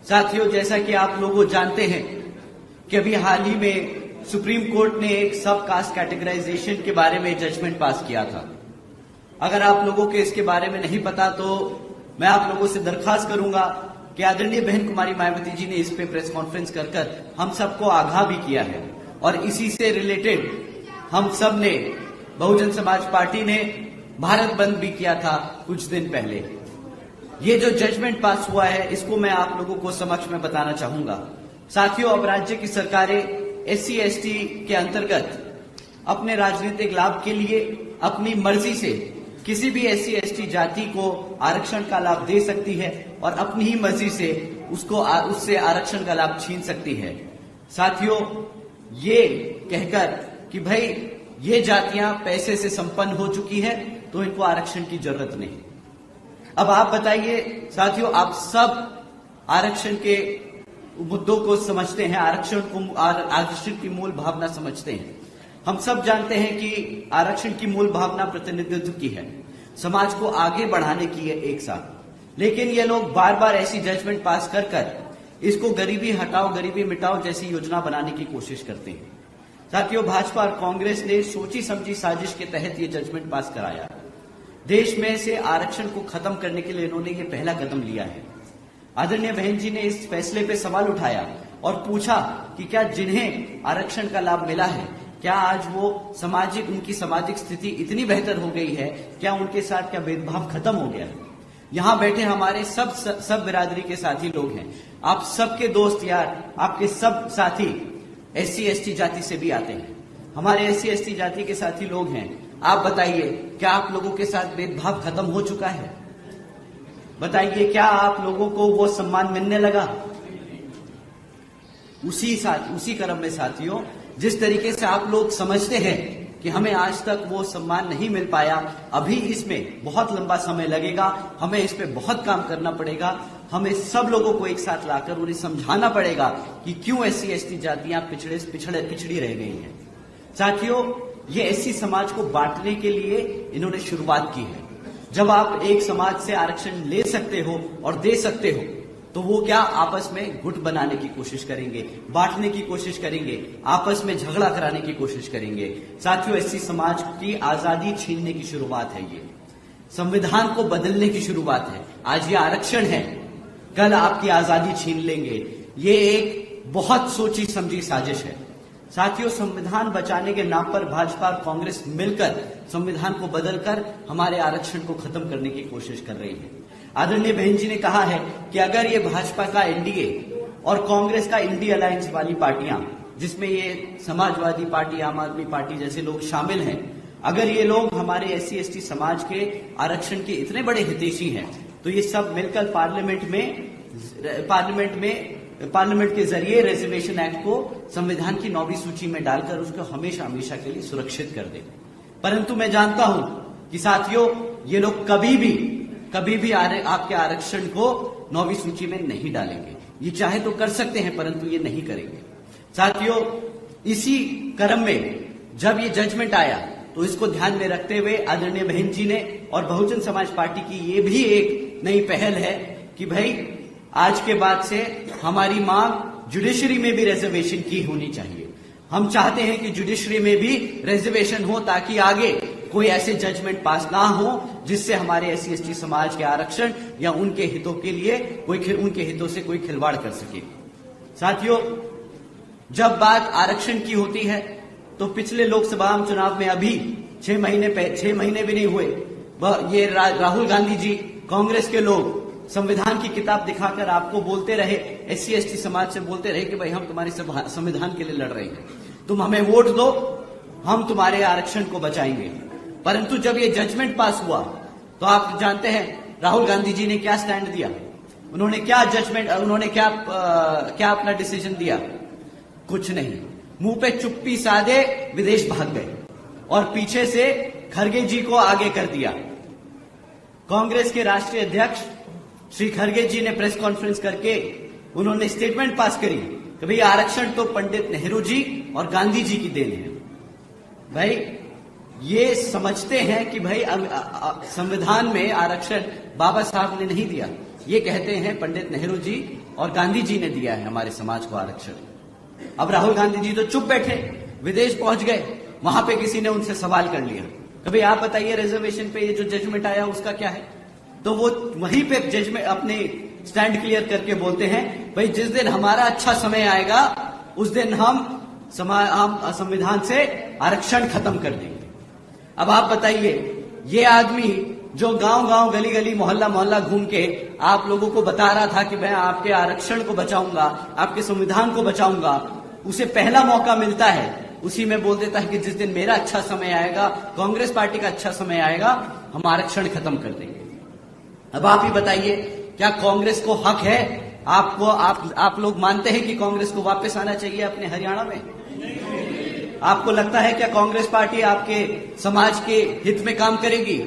साथियों, जैसा कि आप लोग जानते हैं कि अभी हाल ही में सुप्रीम कोर्ट ने एक सब कास्ट कैटेगराइजेशन के बारे में जजमेंट पास किया था। अगर आप लोगों के इसके बारे में नहीं पता तो मैं आप लोगों से दरखास्त करूंगा कि आदरणीय बहन कुमारी मायावती जी ने इस पे प्रेस कॉन्फ्रेंस कर हम सबको आगाह भी किया है और इसी से रिलेटेड हम सब ने, बहुजन समाज पार्टी ने भारत बंद भी किया था कुछ दिन पहले। ये जो जजमेंट पास हुआ है इसको मैं आप लोगों को समक्ष में बताना चाहूंगा। साथियों, अब राज्य की सरकारें SC ST के अंतर्गत अपने राजनीतिक लाभ के लिए अपनी मर्जी से किसी भी SC ST जाति को आरक्षण का लाभ दे सकती है और अपनी ही मर्जी से उससे आरक्षण का लाभ छीन सकती है। साथियों, ये कहकर कि भाई ये जातियां पैसे से संपन्न हो चुकी है तो इनको आरक्षण की जरूरत नहीं। अब आप बताइए साथियों, आप सब आरक्षण के मुद्दों को समझते हैं, आरक्षण की मूल भावना समझते हैं। हम सब जानते हैं कि आरक्षण की मूल भावना प्रतिनिधित्व की है, समाज को आगे बढ़ाने की है एक साथ। लेकिन ये लोग बार बार ऐसी जजमेंट पास कर इसको गरीबी हटाओ गरीबी मिटाओ जैसी योजना बनाने की कोशिश करते हैं। साथियों, भाजपा और कांग्रेस ने सोची समझी साजिश के तहत ये जजमेंट पास कराया। देश में से आरक्षण को खत्म करने के लिए इन्होंने ये पहला कदम लिया है। आदरणीय बहन जी ने इस फैसले पे सवाल उठाया और पूछा कि क्या जिन्हें आरक्षण का लाभ मिला है, क्या आज वो उनकी सामाजिक स्थिति इतनी बेहतर हो गई है, क्या उनके साथ क्या भेदभाव खत्म हो गया है। यहां बैठे हमारे सब बिरादरी के साथी लोग हैं, आप सबके दोस्त यार, आपके सब साथी SC ST जाति से भी आते हैं, हमारे SC ST जाति के साथी लोग हैं। आप बताइए, क्या आप लोगों के साथ भेदभाव खत्म हो चुका है? बताइए, क्या आप लोगों को वो सम्मान मिलने लगा? उसी क्रम में साथियों, जिस तरीके से आप लोग समझते हैं कि हमें आज तक वो सम्मान नहीं मिल पाया, अभी इसमें बहुत लंबा समय लगेगा, हमें इस पे बहुत काम करना पड़ेगा। हमें सब लोगों को एक साथ लाकर उन्हें समझाना पड़ेगा कि क्यों SC ST जातियां पिछड़ी रह गई हैं। साथियों, ये SC समाज को बांटने के लिए इन्होंने शुरुआत की है। जब आप एक समाज से आरक्षण ले सकते हो और दे सकते हो तो वो क्या आपस में गुट बनाने की कोशिश करेंगे, बांटने की कोशिश करेंगे, आपस में झगड़ा कराने की कोशिश करेंगे। साथियों, SC समाज की आजादी छीनने की शुरुआत है, ये संविधान को बदलने की शुरुआत है। आज ये आरक्षण है, कल आपकी आजादी छीन लेंगे। ये एक बहुत सोची समझी साजिश है। साथियों, संविधान बचाने के नाम पर भाजपा और कांग्रेस मिलकर संविधान को बदलकर हमारे आरक्षण को खत्म करने की कोशिश कर रही है। आदरणीय बहन जी ने कहा है कि अगर ये भाजपा का NDA और कांग्रेस का इंडी अलायंस वाली पार्टियां, जिसमें ये समाजवादी पार्टी, आम आदमी पार्टी जैसे लोग शामिल हैं, अगर ये लोग हमारे SC ST समाज के आरक्षण के इतने बड़े हितैषी हैं तो ये सब मिलकर पार्लियामेंट के जरिए रिजर्वेशन एक्ट को संविधान की 9वीं सूची में डालकर उसको हमेशा हमेशा के लिए सुरक्षित कर दे। परंतु मैं जानता हूं कि साथियों, ये लोग कभी भी आपके आरक्षण को 9वीं सूची में नहीं डालेंगे। ये चाहे तो कर सकते हैं परंतु ये नहीं करेंगे। साथियों, इसी क्रम में जब ये जजमेंट आया तो इसको ध्यान में रखते हुए आदरणीय बहन जी ने और बहुजन समाज पार्टी की ये भी एक नई पहल है कि भाई आज के बाद से हमारी मांग जुडिशरी में भी रिजर्वेशन की होनी चाहिए। हम चाहते हैं कि जुडिशरी में भी रिजर्वेशन हो ताकि आगे कोई ऐसे जजमेंट पास ना हो जिससे हमारे SC ST समाज के आरक्षण या उनके हितों के लिए उनके हितों से कोई खिलवाड़ कर सके। साथियों, जब बात आरक्षण की होती है तो पिछले लोकसभा चुनाव में अभी 6 महीने भी नहीं हुए, ये राहुल गांधी जी, कांग्रेस के लोग संविधान की किताब दिखाकर आपको बोलते रहे, SC ST समाज से बोलते रहे कि भाई हम तुम्हारे संविधान के लिए लड़ रहे हैं, तुम हमें वोट दो, हम तुम्हारे आरक्षण को बचाएंगे। परंतु जब ये जजमेंट पास हुआ तो आप जानते हैं राहुल गांधी जी ने क्या स्टैंड दिया, उन्होंने क्या अपना डिसीजन दिया? कुछ नहीं, मुंह पे चुप्पी साधे विदेश भाग गए और पीछे से खरगे जी को आगे कर दिया। कांग्रेस के राष्ट्रीय अध्यक्ष श्री खरगे जी ने प्रेस कॉन्फ्रेंस करके उन्होंने स्टेटमेंट पास करी कि भाई आरक्षण तो पंडित नेहरू जी और गांधी जी की देन है। भाई ये समझते हैं कि भाई संविधान में आरक्षण बाबा साहब ने नहीं दिया, ये कहते हैं पंडित नेहरू जी और गांधी जी ने दिया है हमारे समाज को आरक्षण। अब राहुल गांधी जी तो चुप बैठे, विदेश पहुंच गए, वहां पे किसी ने उनसे सवाल कर लिया, कभी आप बताइए रिजर्वेशन पे ये जो जजमेंट आया उसका क्या है? तो वो वहीं पे जजमेंट अपने स्टैंड क्लियर करके बोलते हैं, भाई जिस दिन हमारा अच्छा समय आएगा उस दिन हम संविधान से आरक्षण खत्म कर देंगे। अब आप बताइए, ये आदमी जो गांव गांव गली गली मोहल्ला मोहल्ला घूम के आप लोगों को बता रहा था कि मैं आपके आरक्षण को बचाऊंगा, आपके संविधान को बचाऊंगा, उसे पहला मौका मिलता है, उसी में बोल देता है कि जिस दिन मेरा अच्छा समय आएगा, कांग्रेस पार्टी का अच्छा समय आएगा, हम आरक्षण खत्म कर देंगे। अब आप ही बताइए, क्या कांग्रेस को हक है? आप लोग मानते हैं कि कांग्रेस को वापस आना चाहिए अपने हरियाणा में? आपको लगता है क्या कांग्रेस पार्टी आपके समाज के हित में काम करेगी?